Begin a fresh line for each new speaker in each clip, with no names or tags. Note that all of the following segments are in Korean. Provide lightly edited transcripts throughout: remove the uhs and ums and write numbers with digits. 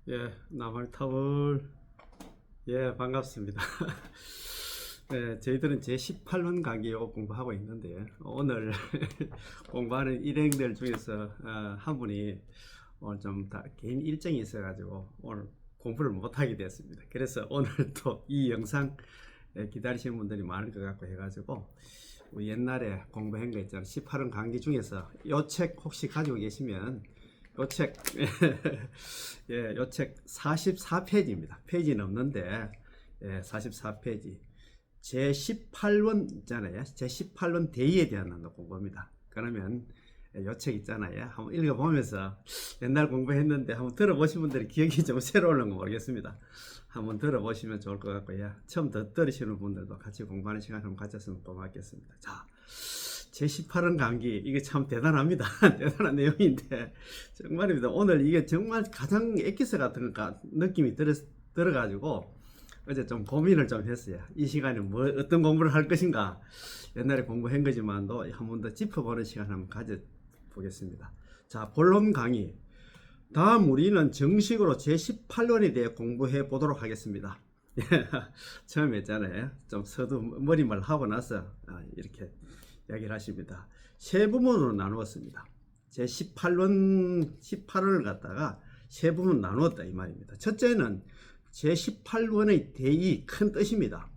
예, 나말타월. 예, 반갑습니다. 예, 저희들은 제18번 강의 공부하고 있는데, 오늘 공부하는 일행들 중에서 한 분이 오늘 좀 개인 일정이 있어가지고 오늘 공부를 못하게 됐습니다. 그래서 오늘 또 이 영상 기다리시는 분들이 많을 것 같고 해가지고, 우리 옛날에 공부한 거 있잖아요. 18번 강의 중에서 이 책 혹시 가지고 계시면 요 책, 예, 요 책 44페이지입니다. 페이지는 없는데, 예, 44페이지. 제18원 있잖아요. 제18원 대의에 대한 공부입니다. 그러면 요 책 있잖아요. 한번 읽어보면서 옛날 공부했는데 한번 들어보신 분들이 기억이 좀 새로운 거 모르겠습니다. 한번 들어보시면 좋을 것 같고요. 처음 들으시는 분들도 같이 공부하는 시간 한번 가졌으면 고맙겠습니다. 자, 제18원 강기, 이게 참 대단합니다. 대단한 내용인데 정말입니다. 오늘 이게 정말 가장 엑기스 같은 느낌이 들어가지고 어제 좀 고민을 좀 했어요. 이 시간에 어떤 공부를 할 것인가. 옛날에 공부한 거지만도 한 번 더 짚어보는 시간 한번 가져보겠습니다. 자, 본론 강의. 다음 우리는 정식으로 제18원에 대해 공부해 보도록 하겠습니다. 처음에 했잖아요. 좀 머리말 하고 나서 이렇게 이야기를 하십니다. 세 부분으로 나누었습니다. 제 18원을 갖다가 세 부분으로 나누었다 이 말입니다. 첫째는 제 18원의 대의 큰 뜻입니다.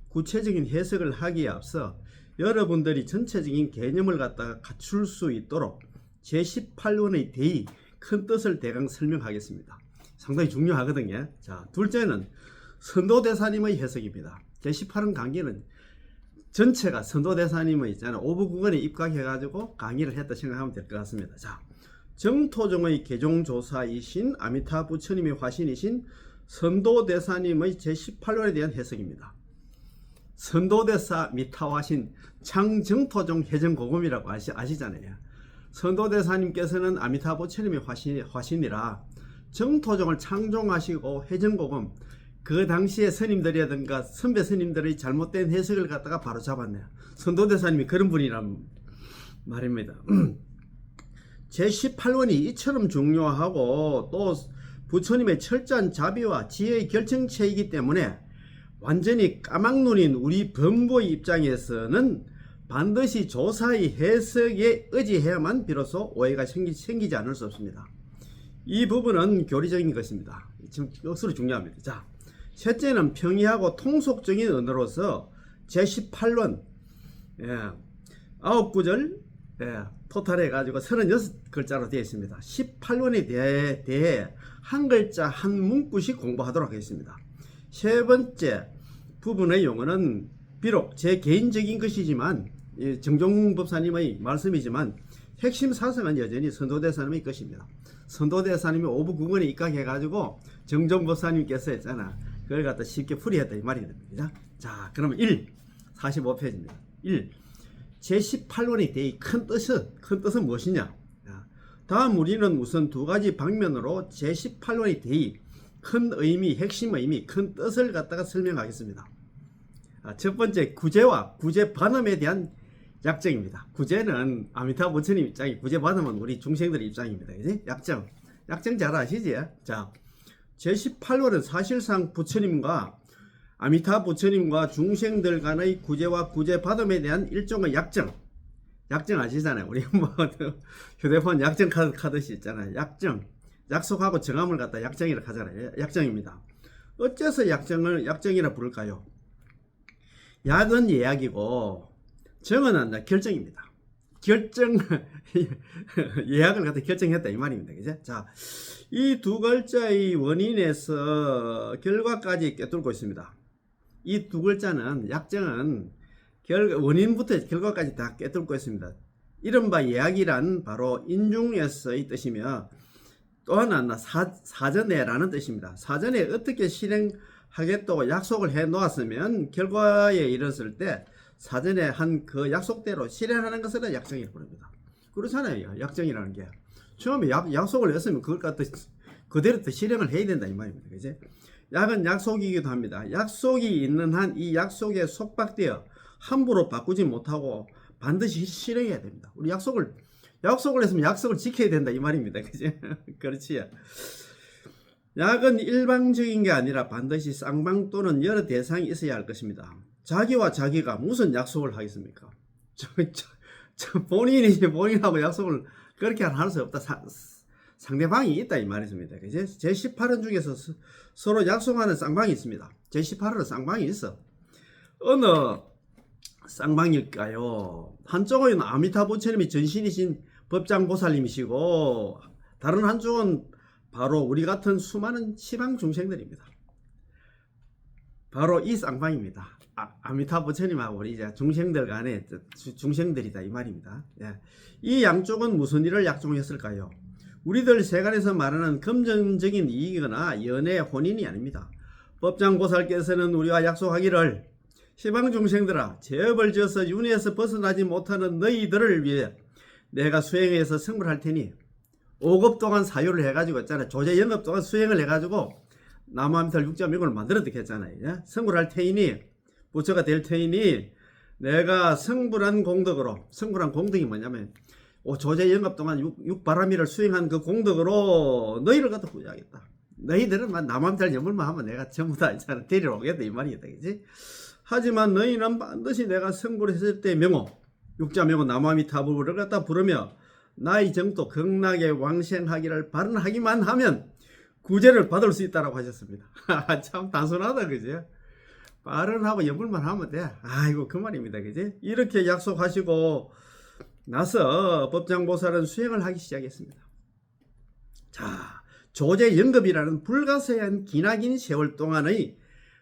구체적인 해석을 하기에 앞서 여러분들이 전체적인 개념을 갖다가 갖출 수 있도록 제 18원의 대의 큰 뜻을 대강 설명하겠습니다. 상당히 중요하거든요. 자, 둘째는 선도대사님의 해석입니다. 제 18원 강의는 전체가 선도대사님의 있잖아요. 오부국원에 입각해가지고 강의를 했다 생각하면 될 것 같습니다. 자, 정토종의 개종조사이신 아미타 부처님의 화신이신 선도대사님의 제18원에 대한 해석입니다. 선도대사 미타화신 창정토종 해전고금이라고 아시잖아요. 선도대사님께서는 아미타 부처님의 화신이라 정토종을 창종하시고 해전고금, 그 당시에 스님들이라든가 선배 스님들의 잘못된 해석을 갖다가 바로 잡았네요. 선도대사님이 그런 분이란 말입니다. 제18원이 이처럼 중요하고 또 부처님의 철저한 자비와 지혜의 결정체이기 때문에 완전히 까막눈인 우리 범부의 입장에서는 반드시 조사의 해석에 의지해야만 비로소 오해가 생기지 않을 수 없습니다. 이 부분은 교리적인 것입니다. 지금 억수로 중요합니다. 자, 셋째는 평이하고 통속적인 언어로서 제18원 9구절 토탈 해가지고 36글자로 되어 있습니다. 18원에 대해 한 글자 한 문구씩 공부하도록 하겠습니다. 세 번째 부분의 용어는 비록 제 개인적인 것이지만 정종법사님의 말씀이지만 핵심 사상은 여전히 선도대사님의 것입니다. 선도대사님이 오부국원에 입각해가지고 정종법사님께서 했잖아. 그걸 갖다 쉽게 풀이했다 이 말이 됩니다. 자, 그러면 45페이지입니다. 1. 제18원의 대의 큰 뜻은 무엇이냐? 다음 우리는 우선 두 가지 방면으로 제18원의 대의 큰 의미, 핵심 의미, 큰 뜻을 갖다가 설명하겠습니다. 첫 번째, 구제와 구제 반음에 대한 약정입니다. 구제는 아미타 부처님 입장이, 구제 반음은 우리 중생들의 입장입니다. 그지? 약정 잘 아시지? 자, 제18원은 사실상 부처님과 아미타 부처님과 중생들 간의 구제와 구제 받음에 대한 일종의 약정 아시잖아요. 우리 뭐 휴대폰 약정 카드시 있잖아요. 약속하고 정함을 갖다 약정이라 하잖아요. 약정입니다. 어째서 약정이라 부를까요? 약은 예약이고 정은 결정입니다. 예약을 갖다 결정했다 이 말입니다. 그죠? 자, 이 두 글자의 원인에서 결과까지 꿰뚫고 있습니다. 이 두 글자는 약정은 원인부터 결과까지 다 꿰뚫고 있습니다. 이른바 예약이란 바로 인중에서의 뜻이며 또 하나는 사전에라는 뜻입니다. 사전에 어떻게 실행하겠다고 약속을 해 놓았으면 결과에 이르렀을 때 사전에 한 그 약속대로 실행하는 것을 약정이라고 부릅니다. 그렇잖아요. 약정이라는 게 처음에 약속을 했으면 그걸 갖다 그대로 또 실행을 해야 된다 이 말입니다. 그지? 약은 약속이기도 합니다. 약속이 있는 한 이 약속에 속박되어 함부로 바꾸지 못하고 반드시 실행해야 됩니다. 우리 약속을 했으면 약속을 지켜야 된다 이 말입니다. 그지? 그렇지? 약은 일방적인 게 아니라 반드시 쌍방 또는 여러 대상이 있어야 할 것입니다. 자기와 자기가 무슨 약속을 하겠습니까? 본인하고 약속을 그렇게 할 수 없다. 상대방이 있다 이 말이십니다. 제 18원 중에서 서로 약속하는 쌍방이 있습니다. 제 18원은 쌍방이 있어. 어느 쌍방일까요? 한쪽은 아미타 부처님이 전신이신 법장보살님이시고 다른 한쪽은 바로 우리 같은 수많은 시방 중생들입니다. 바로 이 쌍방입니다. 아미타 부처님하고 우리 이제 중생들 간에 중생들이다 이 말입니다. 예. 이 양쪽은 무슨 일을 약속했을까요? 우리들 세간에서 말하는 금전적인 이익이거나 연애, 혼인이 아닙니다. 법장보살께서는 우리와 약속하기를 시방 중생들아, 죄업을 지어서 윤회에서 벗어나지 못하는 너희들을 위해 내가 수행해서 성불할 테니 5급 동안 사유를 해가지고 있잖아요. 조제 영업 동안 수행을 해가지고 나무아미탈 육자명을 만들었다 했잖아요. 성불할 테이니 부처가 될 테이니 내가 성불한 공덕으로, 성불한 공덕이 뭐냐면 조제 영업 동안 육바라미를 수행한 그 공덕으로 너희를 갖다 구제하겠다. 너희들은 나무아미탈 염불만 하면 내가 전부 다 있잖아 데리러 오겠다 이 말이겠다, 그지? 하지만 너희는 반드시 내가 성불했을 때 명호, 육자명호 나무아미타불을 갖다 부르며 나의 정도 극락에 왕생하기를 발언하기만 하면 구제를 받을 수 있다라고 하셨습니다. 참 단순하다, 그지? 발언하고 염불만 하면 돼. 아이고, 그 말입니다, 그지? 이렇게 약속하시고 나서 법장보살은 수행을 하기 시작했습니다. 자, 조제영급이라는 불가사의한 기나긴 세월 동안의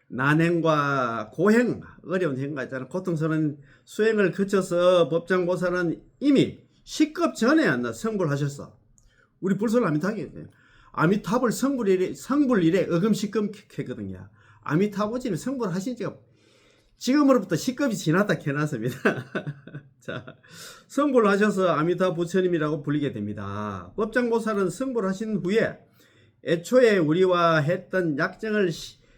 난행과 고행, 어려운 행가 있잖아. 고통스러운 수행을 거쳐서 법장보살은 이미 10급 전에 성불하셨어. 우리 불설 아미타불 성불일에 어금시금했거든요. 아미타불지는 성불하신 지가 지금으로부터 10급이 지났다 해놨습니다. 자, 성불하셔서 아미타 부처님이라고 불리게 됩니다. 법장보살은 성불하신 후에 애초에 우리와 했던 약정을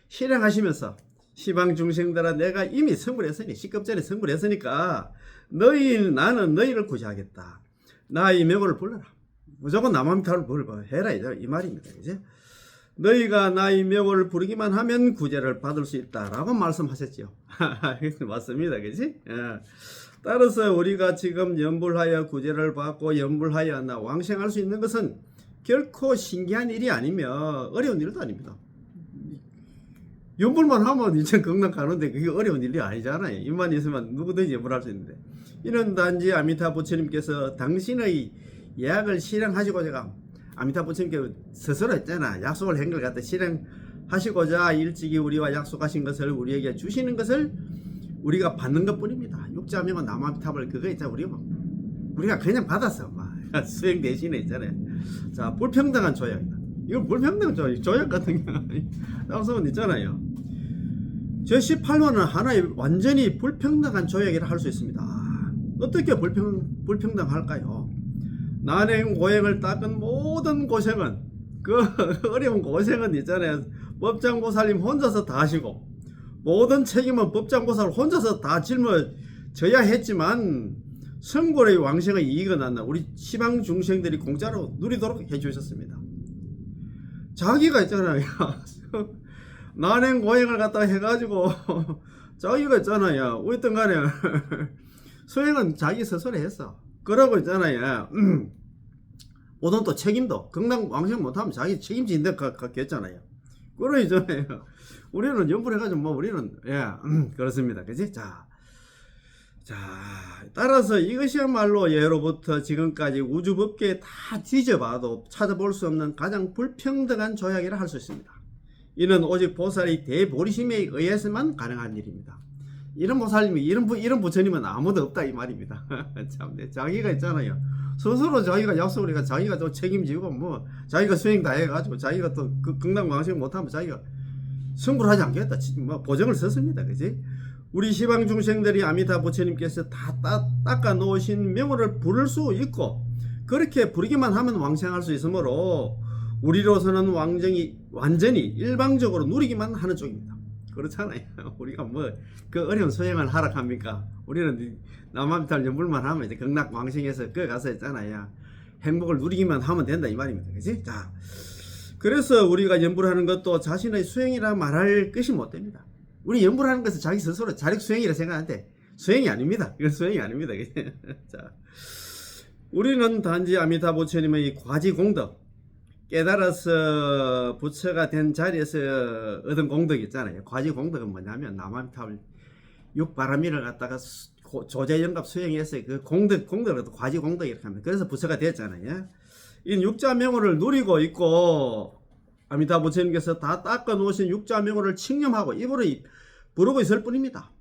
실행하시면서 시방 중생들아, 내가 이미 성불했으니 10급 전에 성불했으니까 나는 너희를 구제하겠다. 나의 명호를 불러라. 무조건 나무아미타불을 해라 이 말입니다. 이제 너희가 나의 명호를 부르기만 하면 구제를 받을 수 있다라고 말씀하셨죠. 맞습니다, 그지? 예. 따라서 우리가 지금 연불하여 구제를 받고 연불하여 왕생할 수 있는 것은 결코 신기한 일이 아니며 어려운 일도 아닙니다. 연불만 하면 이제 극락 가는데 그게 어려운 일이 아니잖아요. 입만 있으면 누구든지 연불할 수 있는데, 이는 단지 아미타 부처님께서 당신의 예약을 실행하시고자 아미타 부처님께 스스로 했잖아. 약속을 한 걸 갖다 실행하시고자 일찍이 우리와 약속하신 것을 우리에게 주시는 것을 우리가 받는 것 뿐입니다. 육자명은 나무아미타불 그거 있잖아. 우리가 그냥 받았어. 수행 대신에 있잖아요. 자, 불평등한 조약이다. 이건 불평등 조약 같은 게 나오면 있잖아요. 제18호는 하나의 완전히 불평등한 조약이라 할 수 있습니다. 어떻게 불평등할까요? 난행 고행을 닦은 모든 고생은, 그 어려운 고생은 있잖아요. 법장보살님 혼자서 다 하시고 모든 책임은 법장보살 혼자서 다 짊어져야 했지만 성불의 왕생의 이익은 안나 우리 시방 중생들이 공짜로 누리도록 해주셨습니다. 자기가 있잖아요. 난행 고행을 갖다 해가지고 자기가 있잖아요. 어떤 간에 수행은 자기 스스로 했어. 그러고 있잖아요. 모든 또 책임도 극락 왕생 못하면 자기 책임진다 했잖아요. 그러 있잖아요. 우리는 연불해가지고 우리는 그렇습니다. 그지? 자, 따라서 이것이야말로 예로부터 지금까지 우주법계에 다 뒤져봐도 찾아볼 수 없는 가장 불평등한 조약이라 할 수 있습니다. 이는 오직 보살의 대보리심에 의해서만 가능한 일입니다. 이런 보살님이 이런 부처님은 아무도 없다 이 말입니다. 참, 자기가 있잖아요. 스스로 자기가 약속을 해가 자기가 또 책임지고 자기가 수행 다 해가지고 자기가 또 극락 왕생 못하면 자기가 성불하지 않겠다 보정을 썼습니다. 그지? 우리 시방 중생들이 아미타 부처님께서 다 닦아 놓으신 명호를 부를 수 있고 그렇게 부르기만 하면 왕생할 수 있으므로 우리로서는 완전히 일방적으로 누리기만 하는 쪽입니다. 그렇잖아요. 우리가 그 어려운 수행을 하라 합니까? 우리는 나무아미타불 연불만 하면 이제 극락 왕생에서 그 가서 있잖아요. 행복을 누리기만 하면 된다 이 말입니다. 그지? 자, 그래서 우리가 연불 하는 것도 자신의 수행이라 말할 것이 못 됩니다. 우리 연불 하는 것은 자기 스스로 자력 수행이라 생각하는데 수행이 아닙니다. 이건 수행이 아닙니다. 자, 우리는 단지 아미타 부처님의 과지 공덕, 깨달아서 부처가 된 자리에서 얻은 공덕이 있잖아요. 과지 공덕은 뭐냐면 남아미타불 육바라밀을 갖다가 조제영갑 수행해서 그 공덕을 과지 공덕 이렇게 합니다. 그래서 부처가 됐잖아요. 이 육자명호를 누리고 있고 아미타 부처님께서 다 닦아 놓으신 육자명호를 칭념하고 입으로 부르고 있을 뿐입니다.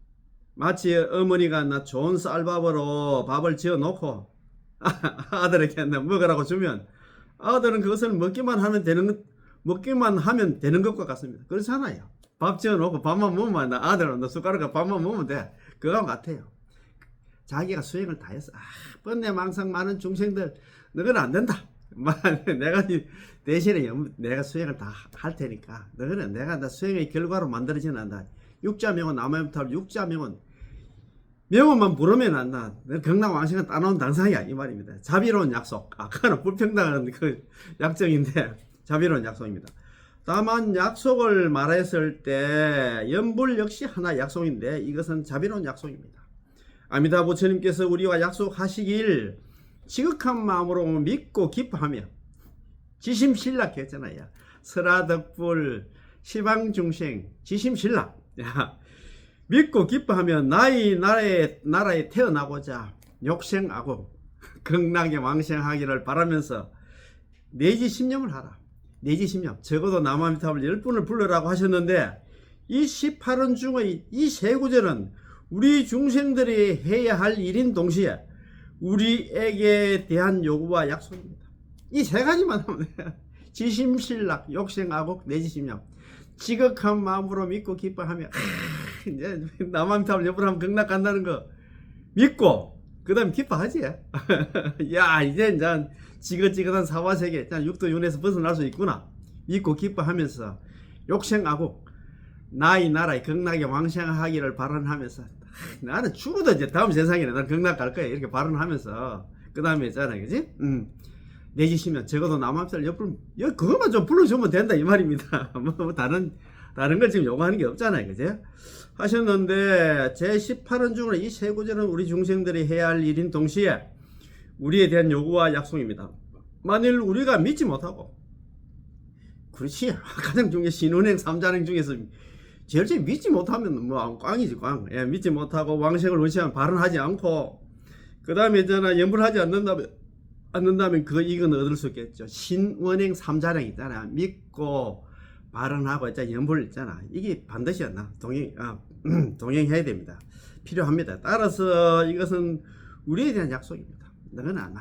마치 어머니가 나 좋은 쌀밥으로 밥을 지어 놓고 아들에게 먹으라고 주면 아들은 그것을 먹기만 하면 되는 것과 같습니다. 그렇잖아요. 밥 지어 놓고 밥만 먹으면 아들은 숟가락과 밥만 먹으면 돼. 그거 같아요. 자기가 수행을 다 했어. 번뇌 망상 많은 중생들 너는 안 된다. 내가 대신에 내가 수행을 다 할 테니까 너는 내가 수행의 결과로 만들어지는 한다. 육자명은 남아미타불 육자명은 명언만 부르면 안다. 경락왕생은 따놓은 당상이야 이 말입니다. 자비로운 약속. 아까는 불평등한 그 약정인데 자비로운 약속입니다. 다만 약속을 말했을 때 연불 역시 하나의 약속인데 이것은 자비로운 약속입니다. 아미타 부처님께서 우리와 약속하시길 지극한 마음으로 믿고 기뻐하며 지심신락 했잖아요. 설하덕불 시방중생 지심신락. 믿고 기뻐하며 나라에 태어나고자 욕생하고 극락에 왕생하기를 바라면서 내지심념을 하라. 내지심념. 적어도 남아미타불 10분을 불러라고 하셨는데 이 18원 중의 이 세 구절은 우리 중생들이 해야 할 일인 동시에 우리에게 대한 요구와 약속입니다. 이 세 가지만 하면 돼요. 지심신락, 욕생하고 내지심념. 지극한 마음으로 믿고 기뻐하며 이제 남아미타불 옆으로 하면 극락 간다는 거 믿고 그 다음에 기뻐하지. 야 이제 지긋지긋한 사화세계 육도윤회에서 벗어날 수 있구나. 믿고 기뻐하면서 욕생하고 나의 나라에 극락에 왕생하기를 발언하면서 나는 죽어도 이제 다음 세상에 난 극락 갈 거야 이렇게 발언하면서 그 다음에 있잖아요. 그지? 내지시면 적어도 남아미타불 옆으로 그것만 좀 불러주면 된다 이 말입니다. 뭐 다른 걸 지금 요구하는 게 없잖아요. 그죠? 하셨는데 제18원 중으로 이 세 구절은 우리 중생들이 해야 할 일인 동시에 우리에 대한 요구와 약속입니다. 만일 우리가 믿지 못하고 그렇지 가장 중요한 신운행 3자행 중에서 제일 믿지 못하면 뭐 꽝이지 꽝. 예, 믿지 못하고 왕생을 원치하면 발언하지 않고 그 다음에 있잖아 연불하지 않는다면 그 이건 얻을 수 있겠죠. 신원행 3자행 있잖아. 믿고 발언하고 있잖아. 연불 있잖아. 이게 반드시 동행해야 됩니다. 필요합니다. 따라서 이것은 우리에 대한 약속입니다. 너는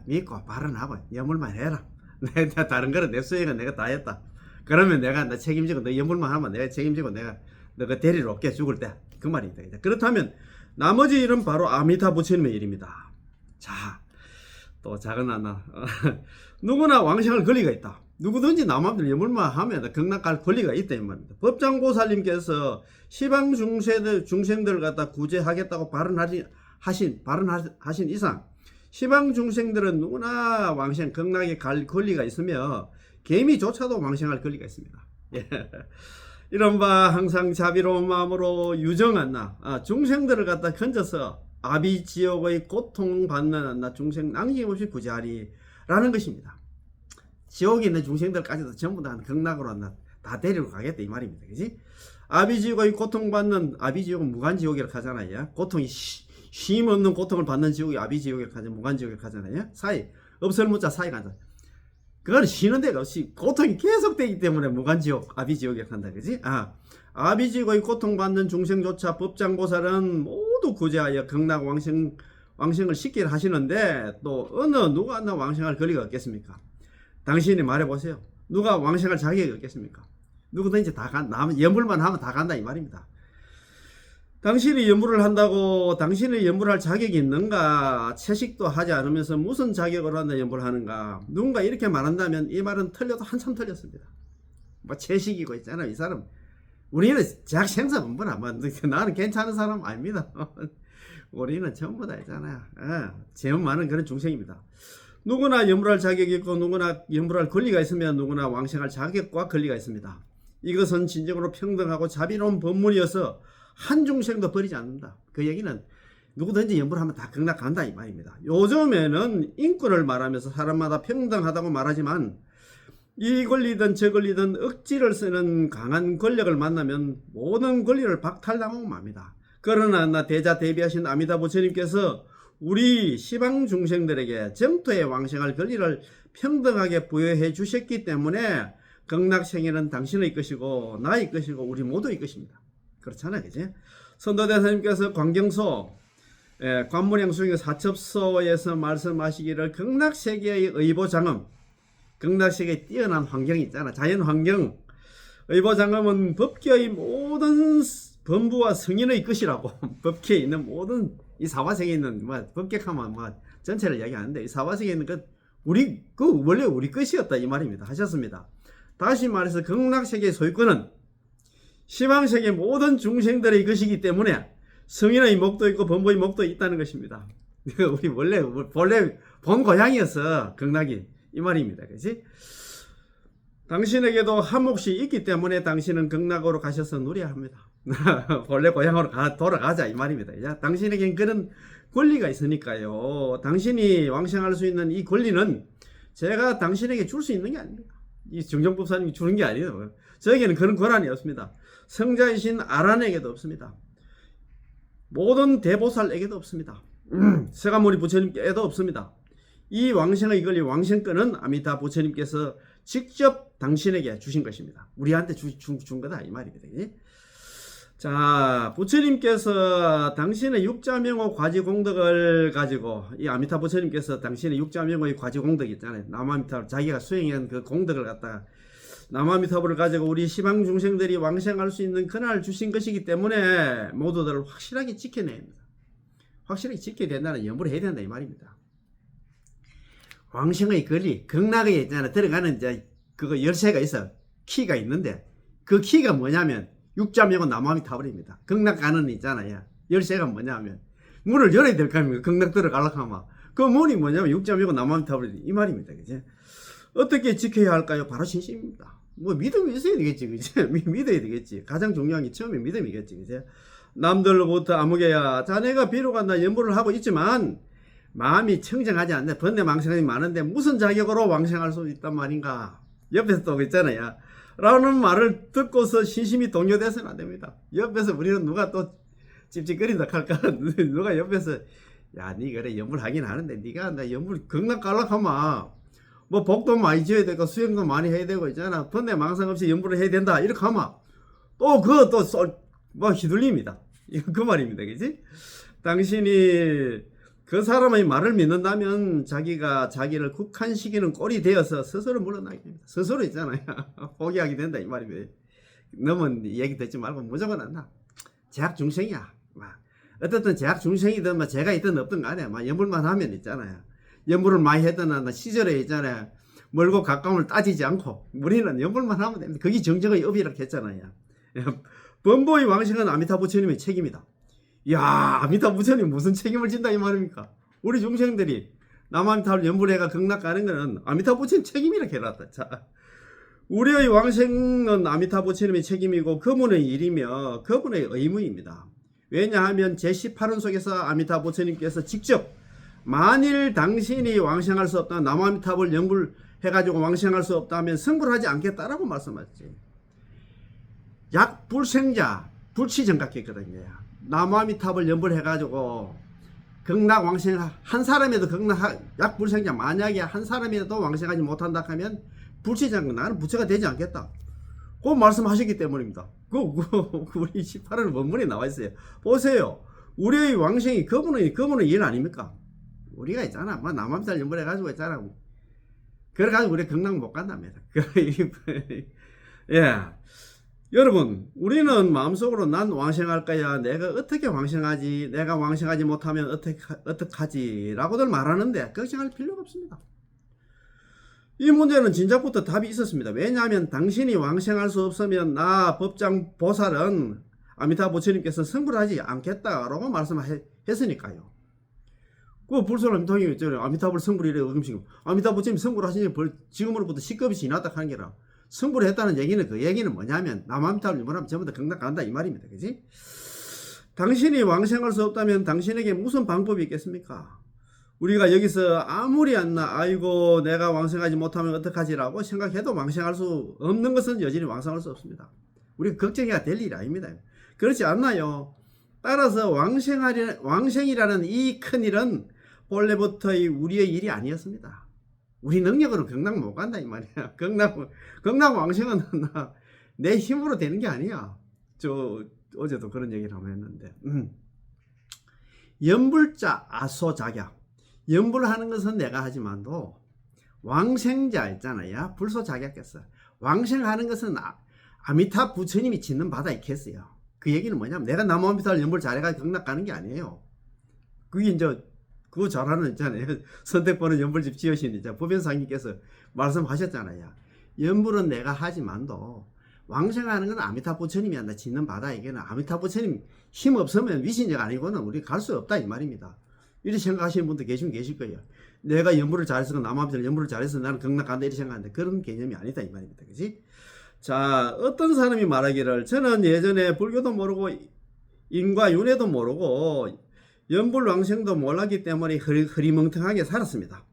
믿고 발언하고 연불만 해라. 내가 다른 거는 내 수행은 내가 다 했다. 그러면 내가 책임지고 너 연불만 하면 내가 책임지고 내가 너가 데리러 올게 죽을 때 그 말입니다. 그렇다면 나머지 일은 바로 아미타 부처님의 일입니다. 자, 또 작은 하나 누구나 왕생할 권리가 있다. 누구든지 남아미타불 연불만 하면 극락 갈 권리가 있다 이 말입니다. 법장고사님께서 시방 중생들을 갖다 구제하겠다고 발언하신 이상 시방 중생들은 누구나 왕생 극락에 갈 권리가 있으며 개미조차도 왕생할 권리가 있습니다. 예. 이런 바 항상 자비로운 마음으로 유정한 중생들을 갖다 건져서 아비지옥의 고통받는 중생 남김없이 구제하리라는 것입니다. 지옥에 있는 중생들까지도 전부 다 극락으로 다 데리고 가겠다 이 말입니다. 그지? 아비지옥의 고통받는 아비지옥은 무간지옥이라고 하잖아요. 고통이 쉼 없는 고통을 받는 지옥이 아비지옥이라고 하잖아요. 무간지옥이라고 하잖아요. 사이 없을무자 사이가 하잖아요. 그건 쉬는 데가 없이 고통이 계속되기 때문에 무간지옥 아비지옥이라고 한다. 그지? 아비지옥의 고통받는 중생조차 법장보살은 모두 구제하여 극락 왕생을 시키려 하시는데 또 누가 왕생할 권리가 없겠습니까? 당신이 말해보세요. 누가 왕생할 자격이 없겠습니까? 누구든지 연불만 하면 다 간다 이 말입니다. 당신이 연불을 한다고 당신이 연불할 자격이 있는가? 채식도 하지 않으면서 무슨 자격으로 한다 연불을 하는가? 누군가 이렇게 말한다면 이 말은 틀려도 한참 틀렸습니다. 뭐 채식이고 있잖아요. 이 사람 우리는 제약 생사 분분아 나는 괜찮은 사람 아닙니다. 우리는 전부 다 있잖아요. 죄업 많은 그런 중생입니다. 누구나 염불할 자격이 있고 누구나 염불할 권리가 있으면 누구나 왕생할 자격과 권리가 있습니다. 이것은 진정으로 평등하고 자비로운 법문이어서 한 중생도 버리지 않는다. 그 얘기는 누구든지 염불하면 다 극락간다 이 말입니다. 요즘에는 인권을 말하면서 사람마다 평등하다고 말하지만 이 권리든 저 권리든 억지를 쓰는 강한 권력을 만나면 모든 권리를 박탈당하고 맙니다. 그러나 대자 대비하신 아미타 부처님께서 우리 시방 중생들에게 정토에 왕생할 권리를 평등하게 부여해 주셨기 때문에 극락생애는 당신의 것이고 나의 것이고 우리 모두의 것입니다. 그렇잖아요, 그지? 선도대사님께서 광경소 관문양수경 사첩소에서 말씀하시기를 극락세계의 의보장엄, 극락세계의 뛰어난 환경이 있잖아. 자연환경, 의보장엄은 법계의 모든 범부와 성인의 것이라고. 법계에 있는 모든 이 사화세계에 있는 법계하면 전체를 이야기하는데 이 사화세계에 있는 것 우리 원래 우리 것이었다 이 말입니다. 하셨습니다. 다시 말해서 극락세계의 소유권은 시방세계 모든 중생들의 것이기 때문에 성인의 목도 있고 범부의 목도 있다는 것입니다. 우리 원래 본 고향이었어 극락이 이 말입니다. 그렇지? 당신에게도 한 몫이 있기 때문에 당신은 극락으로 가셔서 누려야 합니다. 본래 고향으로 돌아가자 이 말입니다. 당신에겐 그런 권리가 있으니까요. 당신이 왕생할 수 있는 이 권리는 제가 당신에게 줄 수 있는 게 아닙니다. 이 정정법사님이 주는 게 아니에요. 저에게는 그런 권한이 없습니다. 성자이신 아란에게도 없습니다. 모든 대보살에게도 없습니다. 서가모니 부처님께도 없습니다. 이 왕생의 권리 왕생권은 아미타 부처님께서 직접 당신에게 주신 것입니다. 우리한테 준 거다 이 말입니다. 자, 부처님께서 당신의 육자명호 과지공덕을 가지고 이 아미타 부처님께서 당신의 육자명호의 과지공덕이 있잖아요. 남아미타불 자기가 수행한 그 공덕을 갖다가 남아미타불을 가지고 우리 시방 중생들이 왕생할 수 있는 권한을 주신 것이기 때문에 모두들 확실하게 지켜내야 합니다. 확실하게 지켜야 된다는 염불을 해야 된다 이 말입니다. 왕생의 권리, 극락에 있잖아. 들어가는 이제 그거 열쇠가 있어. 키가 있는데 그 키가 뭐냐면 육자명은 남아미타불입니다. 극락 가는 있잖아요. 열쇠가 뭐냐면 문을 열어야 될 거 아닙니까? 극락 들어가려고 하면 그 문이 뭐냐면 육자명은 남아미타불 이 말입니다. 그죠? 어떻게 지켜야 할까요? 바로 신심입니다. 뭐 믿음이 있어야 되겠지, 그지? 믿어야 되겠지. 가장 중요한 게 처음에 믿음이겠지, 그지? 남들로부터 아무개야 자네가 비록 나 연부를 하고 있지만 마음이 청정하지 않네. 번뇌망상이 많은데 무슨 자격으로 왕생할 수 있단 말인가? 옆에서 또 있잖아요. 라는 말을 듣고서 신심이 동요돼서는 안 됩니다. 옆에서 우리는 누가 또 찝찝거린다 할까? 누가 옆에서 야, 니 그래 연불 하긴 하는데 니가 나 연불 극락 갈락하면 뭐 복도 많이 지어야 되고 수행도 많이 해야 되고 있잖아. 번뇌망상 없이 연불을 해야 된다. 이렇게 하면 또 그거 또 뭐 휘둘립니다. 이거 그 말입니다. 그지? 당신이 그 사람의 말을 믿는다면 자기가 자기를 국한시키는 꼴이 되어서 스스로 물러나게 됩니다. 스스로 있잖아요. 포기하게 된다 이 말입니다. 너무 얘기 듣지 말고 무조건 한다. 제약 중생이야. 어떻든 제약 중생이든 뭐 제가 있든 없든 간에 연불만 하면 있잖아요. 연불을 많이 했던 시절에 있잖아요. 멀고 가까움을 따지지 않고 우리는 연불만 하면 됩니다. 그게 정정의 업이라고 했잖아요. 범보의 왕생은 아미타 부처님의 책임이다. 이야, 아미타 부처님 무슨 책임을 진다 이 말입니까? 우리 중생들이 남아미타를 연불해가 극락 가는 거는 아미타 부처님 책임이라 해놨다. 자, 우리의 왕생은 아미타 부처님의 책임이고 그분의 일이며 그분의 의무입니다. 왜냐하면 제18원 속에서 아미타 부처님께서 직접 만일 당신이 왕생할 수 없다, 남아미탑을 연불해가지고 왕생할 수 없다면 성불하지 않겠다라고 말씀하셨지. 약불생자, 불치정각했거든요. 남아미탑을 연불해가지고 극락 왕생 한 사람에도 약불생자 만약에 한 사람이라도 왕생하지 못한다 하면 불치정각 나는 부처가 되지 않겠다. 그 말씀하셨기 때문입니다. 우리 18원 원문에 나와 있어요. 보세요. 우리의 왕생이 그분의 일 아닙니까? 우리가 있잖아. 남아미탑 연불해가지고 있잖아. 그래가지고 우리 극락 못 간답니다. 예. 여러분, 우리는 마음속으로 난 왕생할 거야. 내가 어떻게 왕생하지? 내가 왕생하지 못하면 어떡하지? 라고들 말하는데 걱정할 필요가 없습니다. 이 문제는 진작부터 답이 있었습니다. 왜냐하면 당신이 왕생할 수 없으면 나 법장 보살은 아미타 부처님께서 성불하지 않겠다라고 말씀했으니까요. 그 불소랑 통이 있잖아요. 아미타불 성불이래 음식. 아미타불 지금 성불 하시니 지금으로부터 10급이 지났다 하는 게라. 성불을 했다는 얘기는 그 얘기는 뭐냐면 남아미타불 유물하면 전부 다 경락 간다 이 말입니다. 그지? 당신이 왕생할 수 없다면 당신에게 무슨 방법이 있겠습니까? 우리가 여기서 아무리 안나 아이고 내가 왕생하지 못하면 어떡하지라고 생각해도 왕생할 수 없는 것은 여전히 왕생할 수 없습니다. 우리가 걱정해야 될 일이 아닙니다. 그렇지 않나요? 따라서 왕생이라는 이 큰일은 본래부터 우리의 일이 아니었습니다. 우리 능력으로 경락 못 간다 이 말이야. 경락 왕생은 내 힘으로 되는 게 아니야. 어제도 그런 얘기를 한번 했는데 연불자 아소작약. 연불하는 것은 내가 하지만도 왕생자 있잖아요. 불소작약했어. 왕생하는 것은 아미타 부처님이 짓는 바다 있겠어요. 그 얘기는 뭐냐면 내가 남아미타를 연불 잘해가지고 경락 가는 게 아니에요. 그게 이제 그거 잘하는 있잖아요. 선택번호 연불집 지으신 이제 법연상님께서 말씀하셨잖아요. 연불은 내가 하지만도 왕생하는 건 아미타 부처님이 한다 짓는 바다. 이게는 아미타 부처님 힘 없으면 위신적 아니고는 우리 갈 수 없다 이 말입니다. 이렇게 생각하시는 분도 계실 거예요. 내가 연불을 잘해서 남아미타를 연불을 잘해서 나는 경락 간다 이렇게 생각하는데 그런 개념이 아니다 이 말입니다. 그지? 자, 어떤 사람이 말하기를 저는 예전에 불교도 모르고 인과 윤회도 모르고 연불왕생도 몰랐기 때문에 흐리멍텅하게 살았습니다.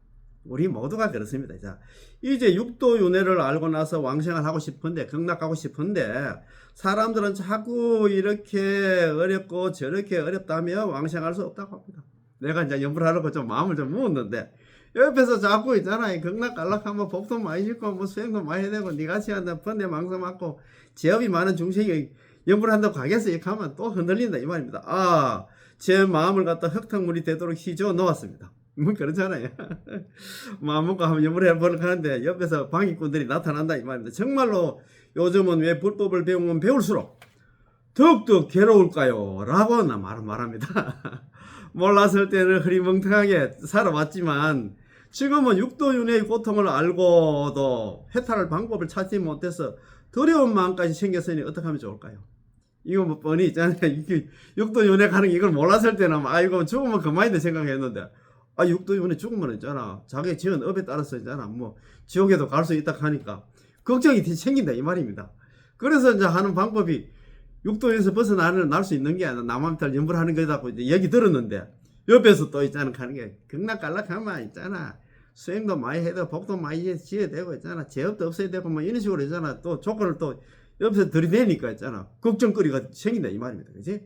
우리 모두가 그렇습니다. 자, 이제 육도윤회를 알고 나서 왕생을 하고 싶은데 경락하고 싶은데 사람들은 자꾸 이렇게 어렵고 저렇게 어렵다며 왕생할 수 없다고 합니다. 내가 이제 연불하려고 좀 마음을 좀 먹었는데 옆에서 자꾸 있잖아요. 경락갈락하면 복도 많이 짓고 뭐 수행도 많이 해야 되고 니같이 한다 번뇌 망상 맞고 제업이 많은 중생이 연불한다고 가겠어 이렇게 하면 또 흔들린다 이 말입니다. 아, 제 마음을 갖다 흙탕물이 되도록 휘저어 놓았습니다. 뭐 그렇잖아요. 마음 먹고 하면 연불해보려고 하는데 옆에서 방해꾼들이 나타난다 이 말입니다. 정말로 요즘은 왜 불법을 배우면 배울수록 더욱더 괴로울까요? 라고 나 말합니다. 몰랐을 때는 흐리멍텅하게 살아왔지만 지금은 육도윤회의 고통을 알고도 해탈할 방법을 찾지 못해서 두려운 마음까지 생겼으니 어떻게 하면 좋을까요? 이거 뭐 뻔히 있잖아요. 육도윤회 가는 게 이걸 몰랐을 때는 이거 죽으면 그만이다 생각했는데 육도윤회 죽으면 있잖아. 자기 지은 업에 따라서 있잖아. 뭐 지옥에도 갈 수 있다 하니까 걱정이 생긴다 이 말입니다. 그래서 이제 하는 방법이 육도에서 벗어날 수 있는 게 아니라 남아미타를 연불하는 거다고 이제 얘기 들었는데 옆에서 또 있잖아 하는 게 경락갈락하면 있잖아 수행도 많이 해도 복도 많이 지어야 되고 있잖아 제업도 없어야 되고 뭐 이런 식으로 있잖아 또 조건을 또 옆에서 들이대니까 있잖아 걱정거리가 생긴다 이 말입니다. 그치?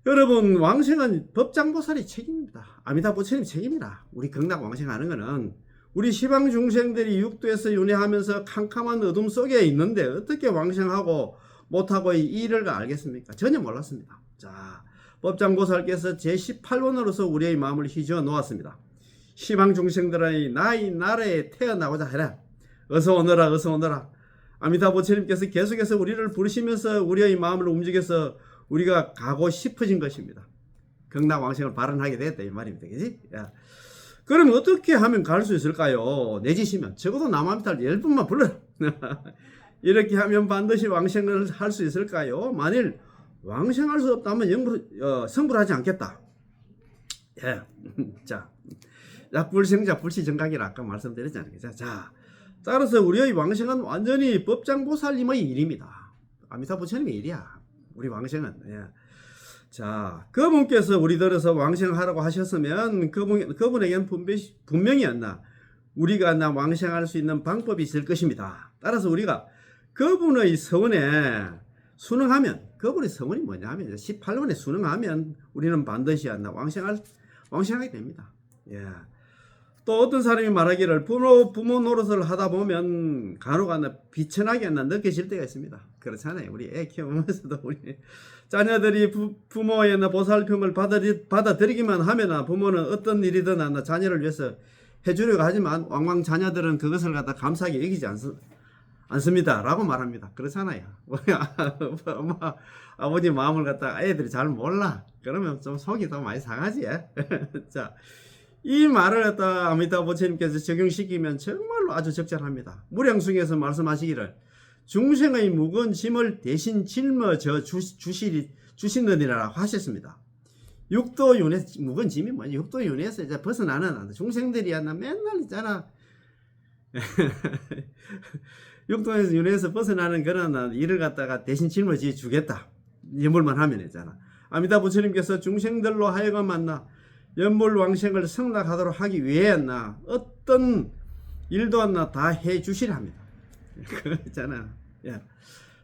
여러분 왕생은 법장보살이 책임입니다. 아미타 부처님 책임이다. 우리 경락 왕생하는 거는 우리 시방 중생들이 육도에서 윤회하면서 캄캄한 어둠 속에 있는데 어떻게 왕생하고 못하고 이 일을 알겠습니까? 전혀 몰랐습니다. 자, 법장보살께서 제18원으로서 우리의 마음을 휘저어 놓았습니다. 시방 중생들의 나의 나라에 태어나고자 해라. 어서 오너라 어서 오너라. 아미타 부처님께서 계속해서 우리를 부르시면서 우리의 마음을 움직여서 우리가 가고 싶어진 것입니다. 경락왕생을 발언하게 됐다 이 말입니다. 그지? 야. 그럼 어떻게 하면 갈 수 있을까요? 내지시면 적어도 남아미타를 10분만 불러라. 이렇게 하면 반드시 왕생을 할 수 있을까요? 만일 왕생할 수 없다면 성불하지 않겠다. 예. 자, 불생자 불시정각이라 아까 말씀드렸잖아요. 자, 따라서 우리의 왕생은 완전히 법장보살님의 일입니다. 아미타 부처님의 일이야. 우리 왕생은. 예. 자, 그분께서 우리들에서 왕생하라고 하셨으면 그분에게는 분명히 우리가 왕생할 수 있는 방법이 있을 것입니다. 따라서 우리가 그분의 서원에 순응하면 그분의 서원이 뭐냐면 18원에 순응하면 우리는 반드시 왕생하게 됩니다. 예. 또 어떤 사람이 말하기를 부모 노릇을 하다 보면 간혹 비천하게 느껴질 때가 있습니다. 그렇잖아요. 우리 애 키우면서도 우리 자녀들이 부모의 보살핌을 받아들이기만 하면 부모는 어떤 일이든 자녀를 위해서 해주려고 하지만 왕왕 자녀들은 그것을 갖다 감사하게 여기지 않습니다. 라고 말합니다. 그렇잖아요. 엄마, 아버지 마음을 갖다 애들이 잘 몰라. 그러면 좀 속이 더 많이 상하지. 자, 이 말을 갖다 아미타 부처님께서 적용시키면 정말로 아주 적절합니다. 무량승에서 말씀하시기를 중생의 무거운 짐을 대신 짊어져 주시느니라 하셨습니다. 육도 윤회 묵은 짐이 뭐냐? 육도 윤회에서 이제 벗어나는 중생들이야 나 맨날 있잖아. 육도에서 윤회에서 벗어나는 그런 일을 갖다가 대신 짊어지 주겠다. 연불만 하면 있잖아. 아미타 부처님께서 중생들로 하여금 만나 연불왕생을 성락하도록 하기 위해였나 어떤 일도 안나 다 해 주시라 합니다. 그렇잖아. 야,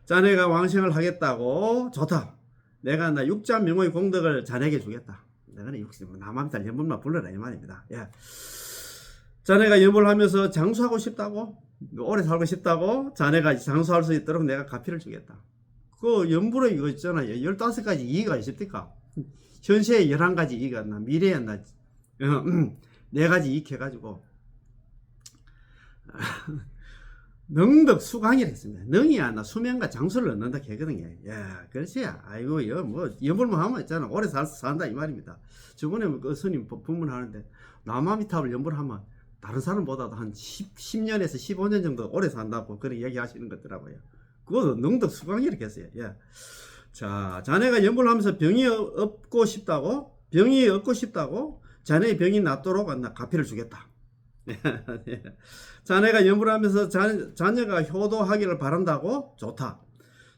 자네가 왕생을 하겠다고 좋다. 내가 나 육자 명호의 공덕을 자네에게 주겠다. 내가 남아미탈 연불만 불러라 이 말입니다. 야, 자네가 연불하면서 장수하고 싶다고 오래 살고 싶다고 자네가 장수할 수 있도록 내가 가피를 주겠다. 그 연불에 이거 있잖아요. 15가지 이의가 있습니까? 현세에 11가지 이의가 있나 미래에 나 4가지 이익 해가지고 능덕 수강이라 했습니다. 능이야 나 수명과 장수를 얻는다 했거든요. 야, 그렇지. 아이고 이거 뭐 연불만 하면 있잖아. 오래 산다 이 말입니다. 저번에 그 스님 법문하는데 남아미탑을 연불하면 다른 사람보다도 한 10년에서 15년 정도 오래 산다고 그런 이야기 하시는 것더라고요. 그것도 능덕 수강이라 했어요. 예. 자, 자네가 연불하면서 병이 없고 싶다고 자네의 병이 낫도록 나 가피를 주겠다. 자네가 연불하면서 자녀가 효도하기를 바란다고 좋다.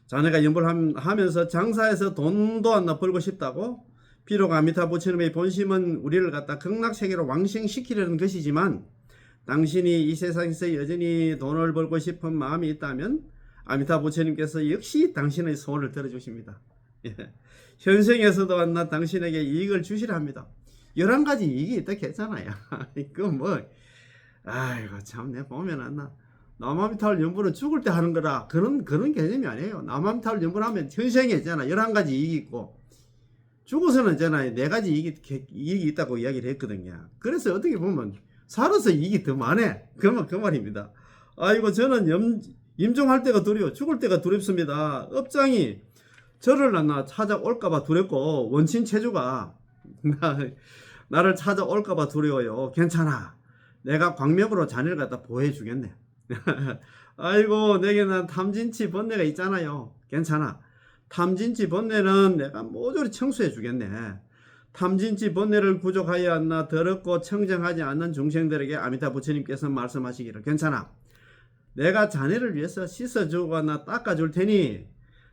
자네가 연불하면서 장사해서 돈도 안 벌고 싶다고 비록 아미타 부처님의 본심은 우리를 갖다 극락세계로 왕생시키려는 것이지만 당신이 이 세상에서 여전히 돈을 벌고 싶은 마음이 있다면 아미타 부처님께서 역시 당신의 소원을 들어주십니다. 예. 현생에서도 왔나 당신에게 이익을 주시라 합니다. 11가지 이익이 있다 했잖아요. 그건 뭐 아이고 참 내가 보면 안나 남아미타를 연불은 죽을 때 하는 거라 그런 개념이 아니에요. 남아미타를 연불하면 현생에 있잖아 11가지 이익이 있고 죽어서는 있잖아 4가지 이익이 있다고 이야기를 했거든요. 그래서 어떻게 보면 살아서 이익이 더 많아. 그 말입니다. 아이고 저는 임종할 때가 두려워 죽을 때가 두렵습니다. 업장이 저를 찾아올까봐 두렵고 원친 체주가 나를 찾아올까봐 두려워요. 괜찮아. 내가 광명으로 자네를 갖다 보호해 주겠네. 아이고 내게는 탐진치 번뇌가 있잖아요. 괜찮아. 탐진치 번뇌는 내가 모조리 청소해 주겠네. 탐진치 번뇌를 구족하여 않나 더럽고 청정하지 않는 중생들에게 아미타 부처님께서 말씀하시기를 괜찮아. 내가 자네를 위해서 씻어주고 닦아줄 테니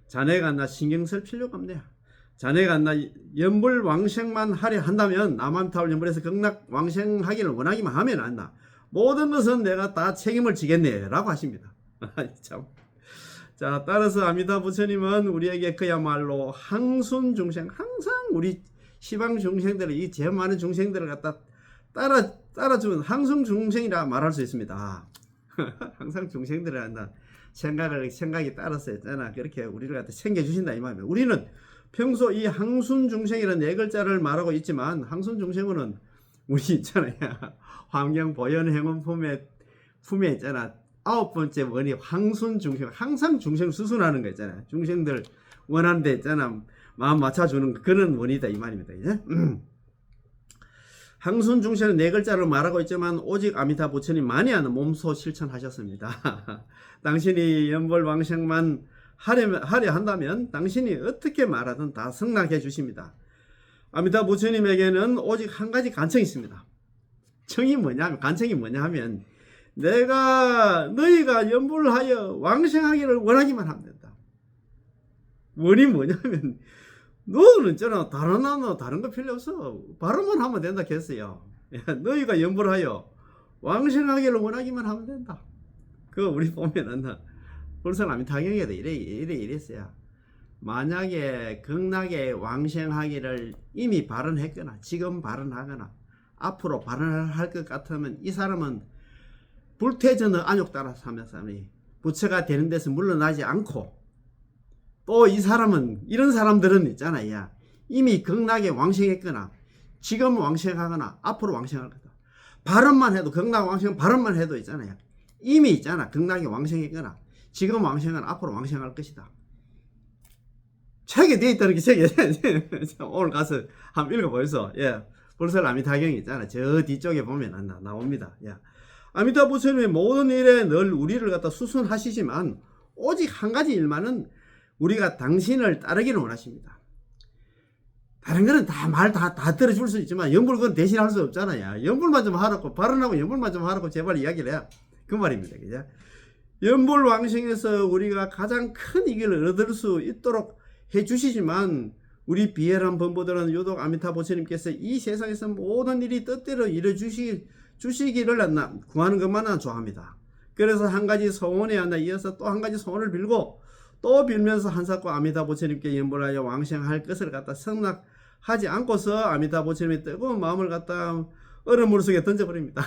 자네가 신경 쓸 필요가 없네. 자네가 연불 왕생만 하려 한다면 남아미타불 연불에서 극락 왕생하기를 원하기만 하면 모든 것은 내가 다 책임을 지겠네 라고 하십니다. 참. 자, 따라서 아미타 부처님은 우리에게 그야말로 항순 중생, 항상 우리 시방 중생들을 이 죄 많은 중생들을 갖다 따라주는 항순 중생이라 말할 수 있습니다. 항상 중생들을 생각이 따라서 있잖아. 그렇게 우리를 갖다 챙겨주신다 이 말이에요. 우리는 평소 이 항순 중생이라는 4글자를 말하고 있지만 항순 중생은 우리 있잖아요. 환경 보현 행운 품에 있잖아. 9번째 원이 항순 중생. 항상 중생 수순하는 거 있잖아요. 중생들 원하는 데 있잖아. 마음 맞춰주는 그런 원이다 이 말입니다. 이제 항순 중생은 4글자를 말하고 있지만 오직 아미타 부처님만이 하는 몸소 실천하셨습니다. 당신이 연불 왕생만 하려 한다면 당신이 어떻게 말하든 다 승낙해 주십니다. 아미타 부처님에게는 오직 한 가지 간청이 있습니다. 간청이 뭐냐 하면 너희가 연불하여 왕생하기를 원하기만 하면 된다. 원이 뭐냐면 너는 있잖아 다른 거 필요 없어. 바로만 하면 된다 했어요. 너희가 연불하여 왕생하기를 원하기만 하면 된다. 그거 우리 보면 불상 아미타경에도 이랬어요. 만약에 극락에 왕생하기를 이미 발언했거나 지금 발언하거나 앞으로 발언할 것 같으면 이 사람은 불태전의 안욕 따라 사는 사람이 부처가 되는 데서 물러나지 않고 또 이 사람은 이런 사람들은 있잖아요. 이미 극락에 왕생했거나 지금 왕생하거나 앞으로 왕생할 거다. 발언만 해도 극락 왕생 발언만 해도 있잖아요. 이미 있잖아. 극락에 왕생했거나 지금 왕생하거나 앞으로 왕생할 것이다. 책에 되어 있다는 게 책에 오늘 가서 한번 읽어보이소. 예. 불설 아미타경이 있잖아. 저 뒤쪽에 보면 나옵니다. 예. 아미타 부처님의 모든 일에 늘 우리를 갖다 수순하시지만 오직 한 가지 일만은 우리가 당신을 따르기를 원하십니다. 다른 거는 다 말 다 들어줄 수 있지만 연불 그건 대신할 수 없잖아요. 연불만 좀 하라고, 발언하고 연불만 좀 하라고 제발 이야기를 해야 그 말입니다. 그죠? 연불왕생에서 우리가 가장 큰 이익을 얻을 수 있도록 해 주시지만 우리 비열한 범보들은 유독 아미타 부처님께서 이 세상에서 모든 일이 뜻대로 이루어 주시기를 구하는 것만은 좋아합니다. 그래서 한 가지 소원에 하나 이어서 또 한 가지 소원을 빌고 또 빌면서 한사코 아미타 부처님께 연불하여 왕생할 것을 갖다 승낙하지 않고서 아미타 부처님의 뜨거운 마음을 갖다 얼음물 속에 던져버립니다.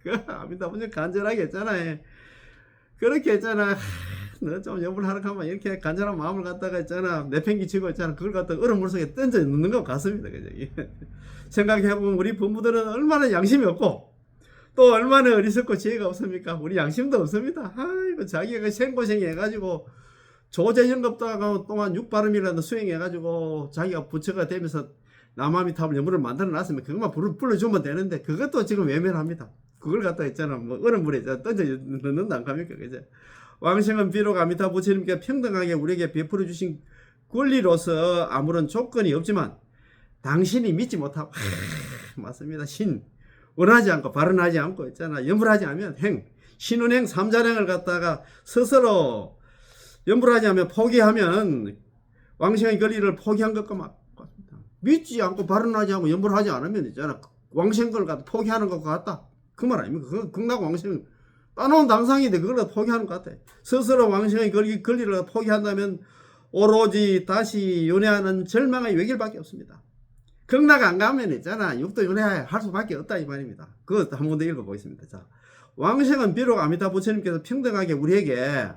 그 아미타 부처님 간절하게 했잖아요. 그렇게 했잖아. 너 좀 연불하라 하면 이렇게 간절한 마음을 갖다가 있잖아. 내팽개치고 있잖아. 그걸 갖다 얼음물 속에 던져 넣는 것 같습니다. 그죠? 생각해보면 우리 부모들은 얼마나 양심이 없고 또 얼마나 어리석고 지혜가 없습니까? 우리 양심도 없습니다. 아이고 자기가 생고생 해가지고 조제연급 동안 육바름이라도 수행해가지고 자기가 부처가 되면서 남아미탑을 연불을 만들어 놨으면 그것만 불러주면 되는데 그것도 지금 외면합니다. 그걸 갖다 있잖아. 뭐 얼음물에 던져 넣는다 안 합니까? 그죠? 왕생은 비록 아미타 부처님께 평등하게 우리에게 베풀어 주신 권리로서 아무런 조건이 없지만 당신이 믿지 못하고 맞습니다. 신 원하지 않고 발언하지 않고 있잖아. 연불하지 않으면 신운행 삼자행을 갖다가 스스로 연불하지 않으면 포기하면 왕생의 권리를 포기한 것과 맞습니다. 믿지 않고 발언하지 않고 연불하지 않으면 있잖아. 왕생 걸 갖다 포기하는 것 같다. 그 말 아닙니까? 그 극락 왕생 따놓은 당상인데 그걸 포기하는 것 같아. 스스로 왕생의 권리를 포기한다면 오로지 다시 윤회하는 절망의 외길밖에 없습니다. 극락 안 가면 있잖아. 육도 윤회할 수밖에 없다 이 말입니다. 그거 한 번 더 읽어보겠습니다. 자, 왕생은 비록 아미타 부처님께서 평등하게 우리에게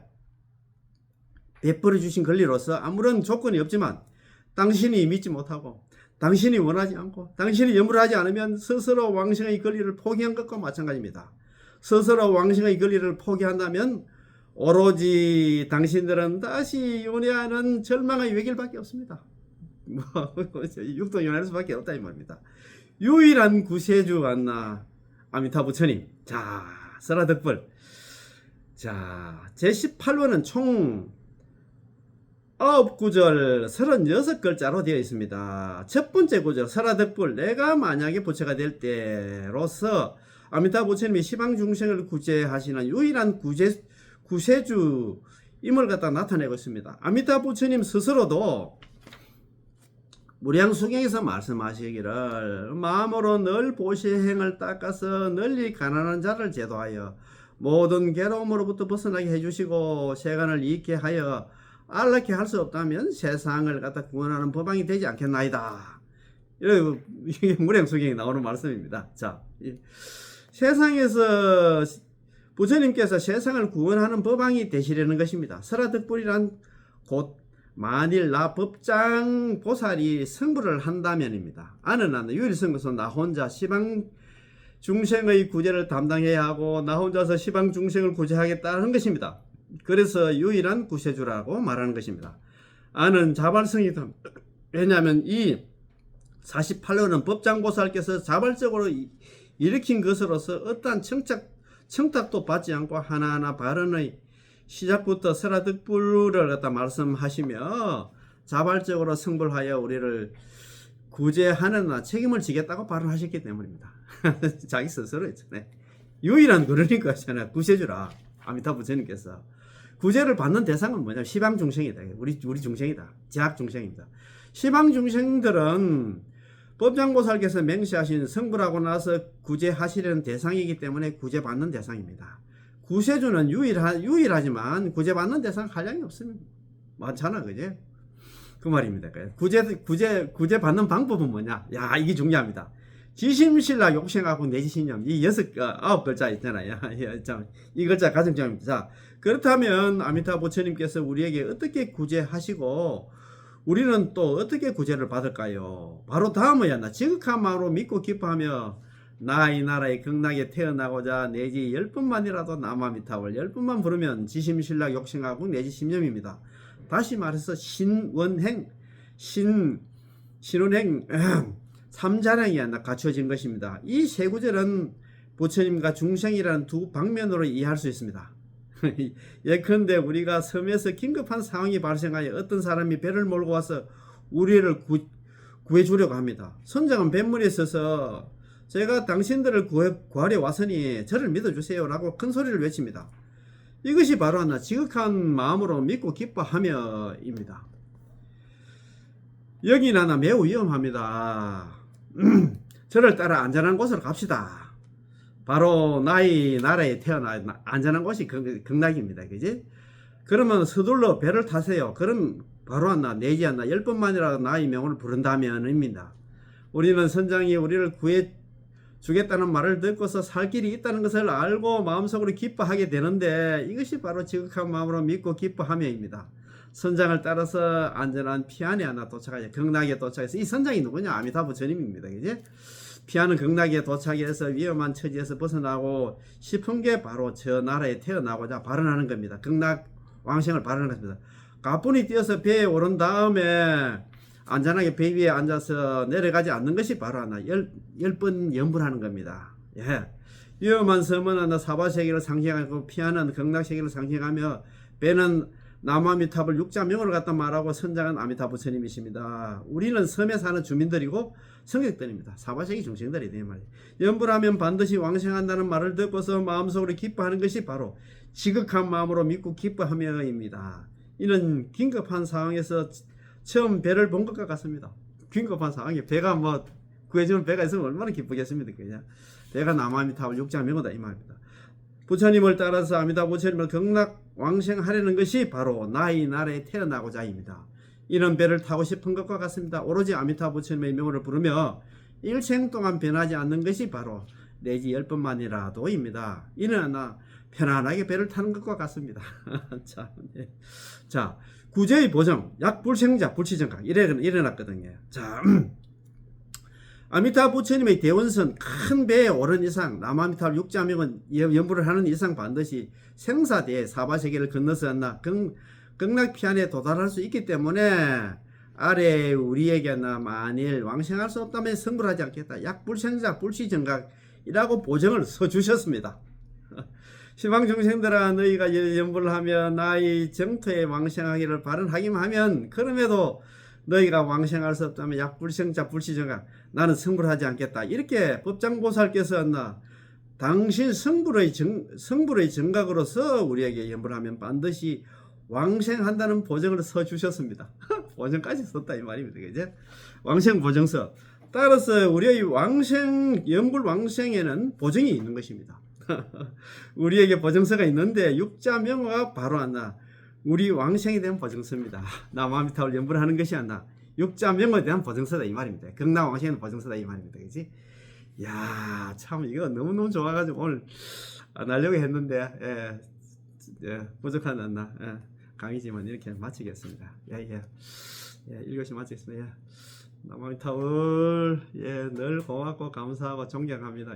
베풀어 주신 권리로서 아무런 조건이 없지만 당신이 믿지 못하고 당신이 원하지 않고 당신이 연불하지 않으면 스스로 왕생의 권리를 포기한 것과 마찬가지입니다. 스스로 왕생의 권리를 포기한다면 오로지 당신들은 다시 윤회하는 절망의 외길밖에 없습니다. 육도 윤회할 수밖에 없다 이 말입니다. 유일한 구세주 안나 아미타 부처님. 자, 설화덕불. 자, 제18원은 총 9구절 36글자로 되어 있습니다. 첫 번째 구절 설화덕불. 내가 만약에 부처가 될 때로서 아미타 부처님이 시방 중생을 구제하시는 유일한 구세주임을 갖다 나타내고 있습니다. 아미타 부처님 스스로도 무량수경에서 말씀하시기를 마음으로 늘 보시행을 닦아서 널리 가난한 자를 제도하여 모든 괴로움으로부터 벗어나게 해주시고 세간을 이익게 하여 안락해 할 수 없다면 세상을 갖다 구원하는 법왕이 되지 않겠나이다. 이게 무량수경에 나오는 말씀입니다. 자, 세상에서 부처님께서 세상을 구원하는 법왕이 되시려는 것입니다. 설화덕불이란 곧 만일 나 법장 보살이 성불을 한다면입니다. 아는 유일성에서 나 혼자 시방 중생의 구제를 담당해야 하고 나 혼자서 시방 중생을 구제하겠다는 것입니다. 그래서 유일한 구세주라고 말하는 것입니다. 아는 자발성이다. 왜냐하면 이 48호는 법장보살께서 자발적으로 일으킨 것으로서 어떠한 청탁도 받지 않고 하나하나 발언의 시작부터 설화덕불을 갖다 말씀하시며 자발적으로 성불하여 우리를 구제하는 책임을 지겠다고 발언하셨기 때문입니다. 자기 스스로 있잖아요. 유일한 그러니까 있잖아요. 구세주라 아미타 부처님께서 구제를 받는 대상은 뭐냐면 시방 중생이다. 우리 중생이다. 제약 중생입니다. 시방 중생들은 법장보살께서 맹세하신 성불하고 나서 구제하시려는 대상이기 때문에 구제받는 대상입니다. 구세주는 유일하지만 구제받는 대상 한량이 없습니다. 많잖아, 그제? 그 말입니다. 구제받는 방법은 뭐냐? 야, 이게 중요합니다. 지심신락 욕생하고 내지신념 이 9글자 있잖아요. 이 글자 가장 중요합니다. 자, 그렇다면 아미타 부처님께서 우리에게 어떻게 구제하시고 우리는 또 어떻게 구제를 받을까요? 바로 다음은 나 지극한 마음으로 믿고 기뻐하며 나 이 나라의 극락에 태어나고자 내지 10분만이라도 남아미타를 10분만 부르면 지심신락 욕생하고 내지신념입니다. 다시 말해서 신원행 신운행 삼자량이 갖춰진 것입니다. 이 세 구절은 부처님과 중생이라는 두 방면으로 이해할 수 있습니다. 예컨대 우리가 섬에서 긴급한 상황이 발생하여 어떤 사람이 배를 몰고 와서 우리를 구해주려고 합니다. 선장은 뱃물에 있어서 제가 당신들을 구하려 왔으니 저를 믿어주세요 라고 큰 소리를 외칩니다. 이것이 바로 하나 지극한 마음으로 믿고 기뻐하며 입니다. 여기는 하나 매우 위험합니다. 저를 따라 안전한 곳으로 갑시다. 바로 나라에 태어나 안전한 곳이 극락입니다. 그지? 그러면 서둘러 배를 타세요. 그럼 바로 하나 내지 않나 10번만이라도 나의 명을 부른다면입니다. 우리는 선장이 우리를 구해 주겠다는 말을 듣고서 살 길이 있다는 것을 알고 마음속으로 기뻐하게 되는데 이것이 바로 지극한 마음으로 믿고 기뻐하며입니다. 선장을 따라서 안전한 피안에 하나 도착하여 극락에 도착해서 이 선장이 누구냐? 아미타부 부처님입니다. 그지? 피안은 극락에 도착해서 위험한 처지에서 벗어나고 싶은 게 바로 저 나라에 태어나고자 발언하는 겁니다. 극락 왕생을 발언하는 것입니다. 가뿐히 뛰어서 배에 오른 다음에 안전하게 배 위에 앉아서 내려가지 않는 것이 바로 하나 10번 염불하는 겁니다. 예. 위험한 섬은 하나 사바세계를 상징하고 피안은 극락세계를 상징하며 배는 남아미탑을 육자명으로 갖다 말하고 선장은 아미타부 부처님이십니다. 우리는 섬에 사는 주민들이고 성객들입니다. 사바세계 중생들이 돼 말이에요. 염불하면 반드시 왕생한다는 말을 듣고서 마음속으로 기뻐하는 것이 바로 지극한 마음으로 믿고 기뻐하며입니다. 이는 긴급한 상황에서 처음 배를 본 것과 같습니다. 긴급한 상황에 배가 뭐 구해주는 배가 있으면 얼마나 기쁘겠습니까? 그냥 배가 남아미타불 육자명어다 이 말입니다. 부처님을 따라서 아미타불 부처님을 극락 왕생하려는 것이 바로 나의 나라에 태어나고자입니다. 이런 배를 타고 싶은 것과 같습니다. 오로지 아미타불 부처님의 명을 부르며 일생 동안 변하지 않는 것이 바로 내지 10번만이라도입니다. 이는 하나 편안하게 배를 타는 것과 같습니다. 자, 구제의 보정, 약불생자, 불치정각 일어났거든요. 자, 아미타불 부처님의 대원선 큰 배에 오른 이상 남아미타불 육자명은 연부를 하는 이상 반드시 생사대에 사바세계를 건너서 한나 극락피안에 도달할 수 있기 때문에 아래 우리에게 만일 왕생할 수 없다면 성불하지 않겠다. 약불생자, 불치정각이라고 보정을 써주셨습니다. 시방중생들아 너희가 연불을 하며 나의 정토에 왕생하기를 바란하기만 하면 그럼에도 너희가 왕생할 수 없다면 약불생자 불치정각 나는 성불하지 않겠다. 이렇게 법장보살께서 당신 성불의 정각으로서 우리에게 연불하면 반드시 왕생한다는 보정을 써주셨습니다. 보정까지 썼다 이 말입니다. 그죠? 왕생 보정서. 따라서 우리의 연불 왕생에는 보정이 있는 것입니다. 우리에게 보정서가 있는데 육자명화가 바로 하나 우리 왕생에 대한 보정서입니다. 남아미타불 연불을 하는 것이 하나 육자명화에 대한 보정서다 이 말입니다. 극락 왕생에는 보정서다 이 말입니다. 그지? 야, 참 이거 너무너무 좋아가지고 오늘 안 하려고 했는데 부족한 않나 강의지만 이렇게 마치겠습니다. 이것이 마치겠습니다. 남아미타불 늘 고맙고 감사하고 존경합니다.